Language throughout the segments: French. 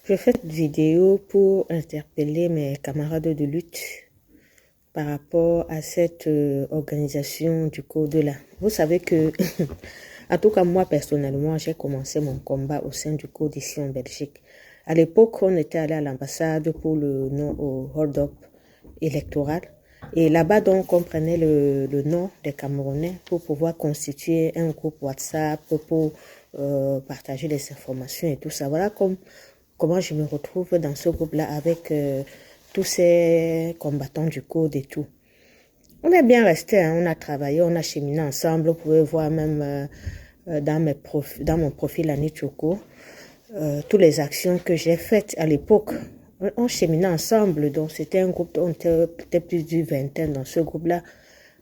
Je fais cette vidéo pour interpeller mes camarades de lutte par rapport à cette organisation du code-là. Vous savez que, en tout cas moi personnellement, j'ai commencé mon combat au sein du code ici en Belgique. À l'époque, on était allé à l'ambassade pour le nom au hold-up électoral. Et là-bas, donc, on prenait le nom des Camerounais pour pouvoir constituer un groupe WhatsApp pour partager les informations et tout ça. Voilà comment je me retrouve dans ce groupe-là avec tous ces combattants du code et tout. On est bien resté, hein, on a travaillé, on a cheminé ensemble. Vous pouvez voir même dans mon profil Annie Choko, toutes les actions que j'ai faites à l'époque. On cheminait ensemble, donc c'était un groupe, on était peut-être plus d'une vingtaine dans ce groupe-là.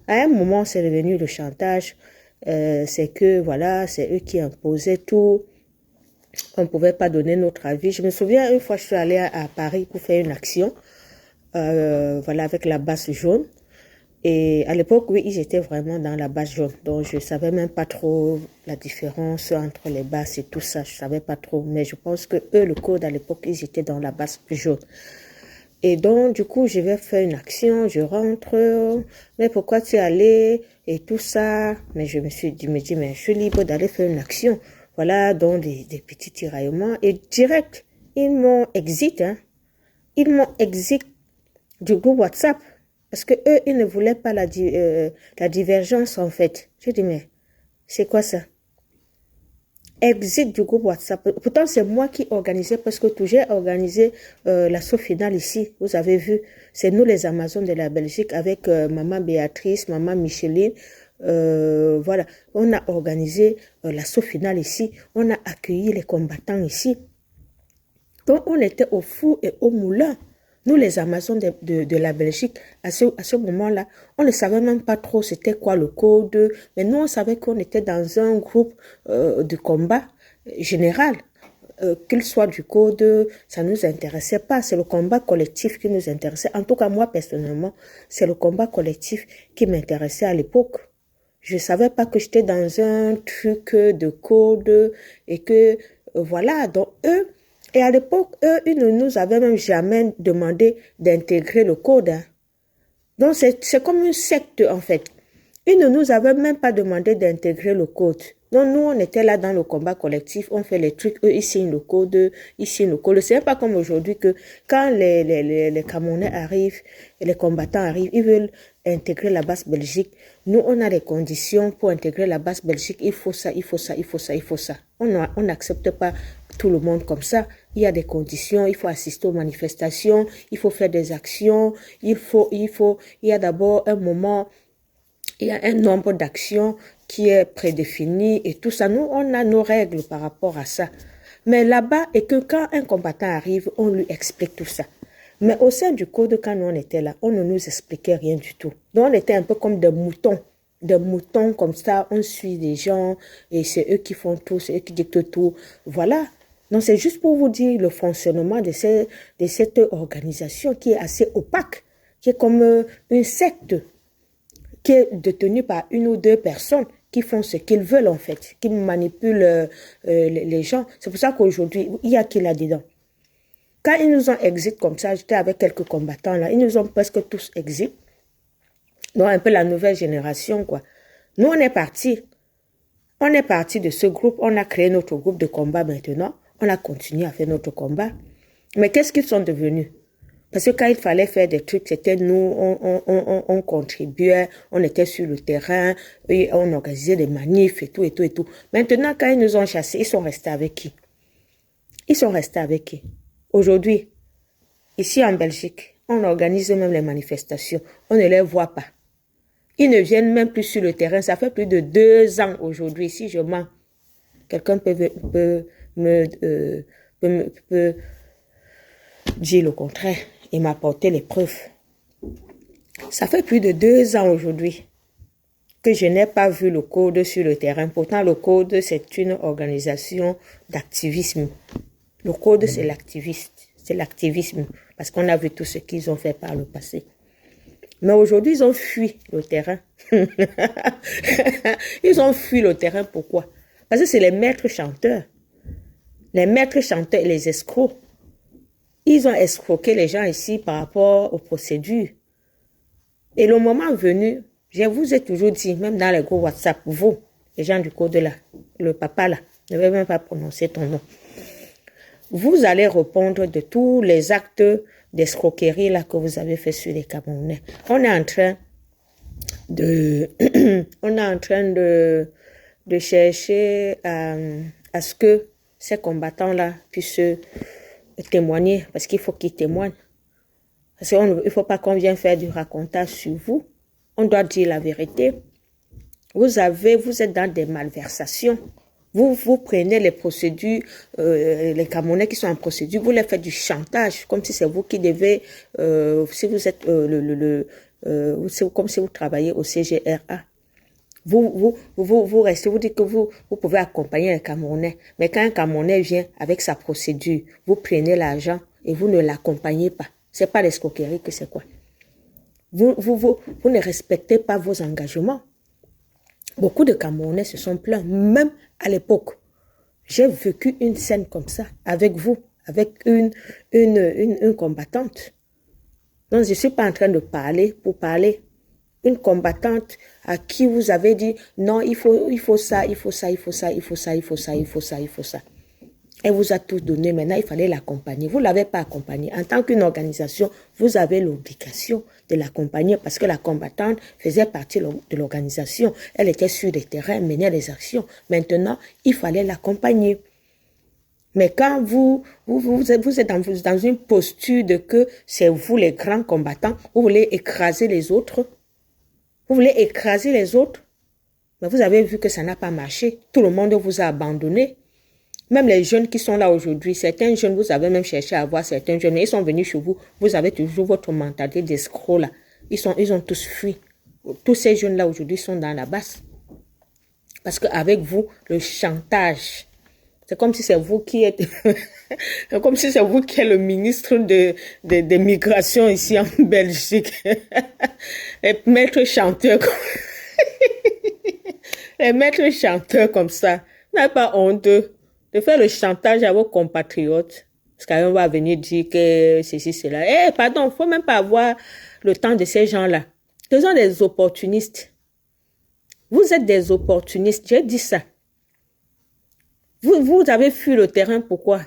À un moment, c'est devenu le chantage. C'est que, voilà, c'est eux qui imposaient tout. On ne pouvait pas donner notre avis. Je me souviens, une fois, je suis allée à Paris pour faire une action, voilà, avec la base jaune. Et à l'époque, oui, ils étaient vraiment dans la base jaune. Donc, je ne savais même pas trop la différence entre les bases et tout ça. Je ne savais pas trop. Mais je pense que eux, le code, à l'époque, ils étaient dans la base jaune. Et donc, du coup, je vais faire une action, je rentre. Mais pourquoi tu es allé et tout ça? Mais je me dis, mais je suis libre d'aller faire une action. Voilà, donc des petits tiraillements. Et direct, ils m'ont exit, hein. Ils m'ont exit du groupe WhatsApp. Parce que eux, ils ne voulaient pas la divergence, en fait. J'ai dit, mais c'est quoi ça? Exit du groupe WhatsApp. Pourtant, c'est moi qui organisais, parce que j'ai organisé l'assaut final ici. Vous avez vu, c'est nous les Amazones de la Belgique avec maman Béatrice, maman Micheline. Voilà, on a organisé l'assaut final ici. On a accueilli les combattants ici. Donc, on était au four et au moulin. Nous, les Amazones de la Belgique, à ce moment-là, on ne savait même pas trop c'était quoi le code. Mais nous, on savait qu'on était dans un groupe de combat général. Qu'il soit du code, ça ne nous intéressait pas. C'est le combat collectif qui nous intéressait. En tout cas, moi, personnellement, c'est le combat collectif qui m'intéressait à l'époque. Je ne savais pas que j'étais dans un truc de code et que, voilà, donc eux, et à l'époque, eux, ils ne nous avaient même jamais demandé d'intégrer le code. Hein. Donc, c'est comme une secte, en fait. Ils ne nous avaient même pas demandé d'intégrer le code. Donc, nous, on était là dans le combat collectif, on fait les trucs, eux, ils signent le code, ils signent le code. C'est pas comme aujourd'hui que quand les Camerounais arrivent, et les combattants arrivent, ils veulent intégrer la base Belgique. Nous, on a les conditions pour intégrer la base Belgique. Il faut ça, il faut ça, il faut ça, il faut ça. On n'accepte pas tout le monde comme ça. Il y a des conditions, il faut assister aux manifestations, il faut faire des actions, il y a d'abord un moment, il y a un nombre d'actions qui est prédéfini et tout ça. Nous, on a nos règles par rapport à ça. Mais là-bas, et que quand un combattant arrive, on lui explique tout ça. Mais au sein du code, quand nous on était là, on ne nous expliquait rien du tout. Donc, on était un peu comme des moutons. Des moutons comme ça, on suit les gens et c'est eux qui font tout, c'est eux qui dictent tout. Voilà. Donc, c'est juste pour vous dire le fonctionnement de cette organisation qui est assez opaque, qui est comme une secte, qui est détenue par une ou deux personnes qui font ce qu'ils veulent en fait, qui manipulent les gens. C'est pour ça qu'aujourd'hui, il y a qui là-dedans. Quand ils nous ont exit comme ça, j'étais avec quelques combattants là, ils nous ont presque tous exit. Donc un peu la nouvelle génération quoi. Nous on est partis. On est parti de ce groupe, on a créé notre groupe de combat maintenant. On a continué à faire notre combat. Mais qu'est-ce qu'ils sont devenus? Parce que quand il fallait faire des trucs, c'était nous, on contribuait, on était sur le terrain, et on organisait des manifs et tout, et tout, et tout. Maintenant, quand ils nous ont chassés, ils sont restés avec qui? Ils sont restés avec qui? Aujourd'hui, ici en Belgique, on organise même les manifestations. On ne les voit pas. Ils ne viennent même plus sur le terrain. Ça fait plus de 2 ans aujourd'hui. Si je mens, quelqu'un peut dire le contraire et m'apporter les preuves. Ça fait plus de 2 ans aujourd'hui que je n'ai pas vu le code sur le terrain. Pourtant, le code, c'est une organisation d'activisme. Le code, c'est l'activisme. Parce qu'on a vu tout ce qu'ils ont fait par le passé. Mais aujourd'hui, ils ont fui le terrain. Ils ont fui le terrain, pourquoi? Parce que c'est les maîtres chanteurs. Les maîtres chanteurs et les escrocs. Ils ont escroqué les gens ici par rapport aux procédures. Et le moment venu, je vous ai toujours dit, même dans les groupes WhatsApp, vous, les gens du code là, le papa là, ne vais même pas prononcer ton nom. Vous allez répondre de tous les actes d'escroquerie là que vous avez fait sur les Camerounais. On est en train de, de chercher à ce que ces combattants-là puissent témoigner, parce qu'il faut qu'ils témoignent. Parce qu'il ne faut pas qu'on vienne faire du racontage sur vous. On doit dire la vérité. Vous êtes dans des malversations. Vous prenez les procédures, les Camerounais qui sont en procédure, vous les faites du chantage, comme si c'est vous qui devez, si vous êtes comme si vous travaillez au CGRA. Vous restez, vous dites que vous pouvez accompagner les Camerounais. Mais quand un Camerounais vient avec sa procédure, vous prenez l'argent et vous ne l'accompagnez pas. C'est pas l'escroquerie que c'est quoi? Vous ne respectez pas vos engagements. Beaucoup de Camerounais se sont plaints, même à l'époque. J'ai vécu une scène comme ça avec vous, avec une combattante. Donc, je ne suis pas en train de parler pour parler. Une combattante à qui vous avez dit, non, il faut ça, il faut ça, il faut ça, il faut ça, il faut ça, il faut ça, il faut ça. Elle vous a tout donné, maintenant il fallait l'accompagner. Vous ne l'avez pas accompagné. En tant qu'une organisation, vous avez l'obligation de l'accompagner parce que la combattante faisait partie de l'organisation. Elle était sur le terrain, menait les actions. Maintenant, il fallait l'accompagner. Mais quand vous êtes dans une posture de que c'est vous les grands combattants, vous voulez écraser les autres, mais vous avez vu que ça n'a pas marché. Tout le monde vous a abandonné. Même les jeunes qui sont là aujourd'hui, certains jeunes, vous avez même cherché à avoir certains jeunes, ils sont venus chez vous, vous avez toujours votre mentalité d'escroc là. Ils ont tous fui. Tous ces jeunes-là aujourd'hui sont dans la basse. Parce qu'avec vous, le chantage, c'est comme si c'est vous qui êtes, comme si c'est vous qui êtes le ministre des migrations ici en Belgique. Et maître chanteur, les maîtres chanteurs comme ça, n'avez pas honte de faire le chantage à vos compatriotes. Parce qu'on va venir dire que ceci, cela. Eh, pardon, il ne faut même pas avoir le temps de ces gens-là. Ce sont des opportunistes. Vous êtes des opportunistes, j'ai dit ça. Vous avez fui le terrain, pourquoi?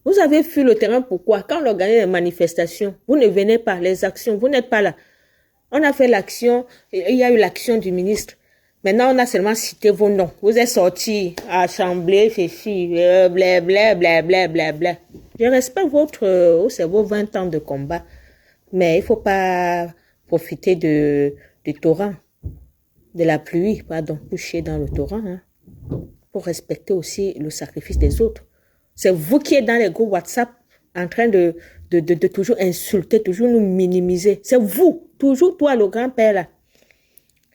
Vous avez fui le terrain, pourquoi? Quand on organise les manifestations, vous ne venez pas, les actions, vous n'êtes pas là. On a fait l'action, il y a eu l'action du ministre. Maintenant, on a seulement cité vos noms. Vous êtes sortis à l'Assemblée, ceci, blablabla. Je respecte vos 20 ans de combat, mais il ne faut pas profiter du torrent, de la pluie, pardon, coucher dans le torrent, hein, pour respecter aussi le sacrifice des autres. C'est vous qui êtes dans les groupes WhatsApp en train de toujours insulter, toujours nous minimiser. C'est vous, toujours toi, le grand-père là.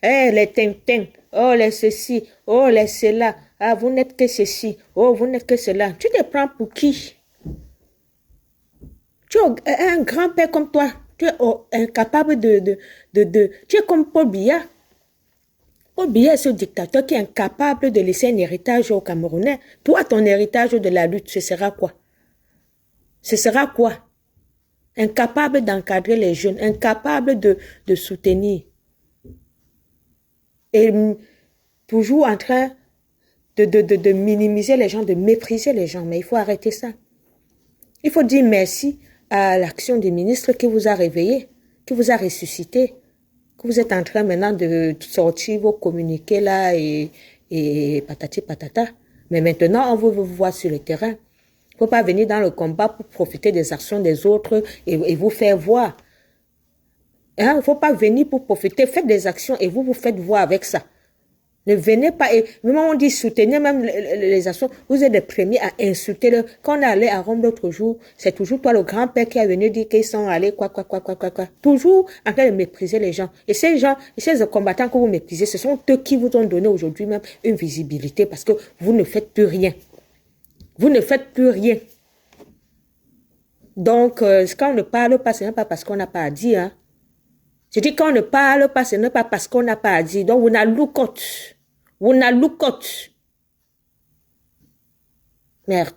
Eh, les ting-ting, oh, les ceci, oh, les cela, ah, vous n'êtes que ceci, oh, vous n'êtes que cela. Tu te prends pour qui? Tu es un grand-père comme toi, tu es incapable tu es comme Paul Biya. Paul Biya est ce dictateur qui est incapable de laisser un héritage aux Camerounais. Toi, ton héritage de la lutte, ce sera quoi? Ce sera quoi? Incapable d'encadrer les jeunes, incapable de soutenir. Et toujours en train de minimiser les gens, de mépriser les gens. Mais il faut arrêter ça. Il faut dire merci à l'action du ministre qui vous a réveillé, qui vous a ressuscité, que vous êtes en train maintenant de sortir vos communiqués là et patati patata. Mais maintenant, on veut vous voir sur le terrain. Il ne faut pas venir dans le combat pour profiter des actions des autres et vous faire voir. Il ne faut pas venir pour profiter. Faites des actions et vous faites voir avec ça. Ne venez pas. Et même on dit soutenir même les actions. Vous êtes les premiers à insulter. Quand on est allé à Rome l'autre jour, c'est toujours toi, le grand-père, qui est venu dire qu'ils sont allés quoi. Toujours en train de mépriser les gens. Et ces gens, ces combattants que vous méprisez, ce sont eux qui vous ont donné aujourd'hui même une visibilité parce que vous ne faites plus rien. Vous ne faites plus rien. Donc, quand on ne parle pas, ce n'est pas parce qu'on n'a pas à dire, hein. Je dis quand on ne parle pas, ce n'est pas parce qu'on n'a pas à dire. Donc, vous n'avez loucote. Vous n'avez loucote. Merde.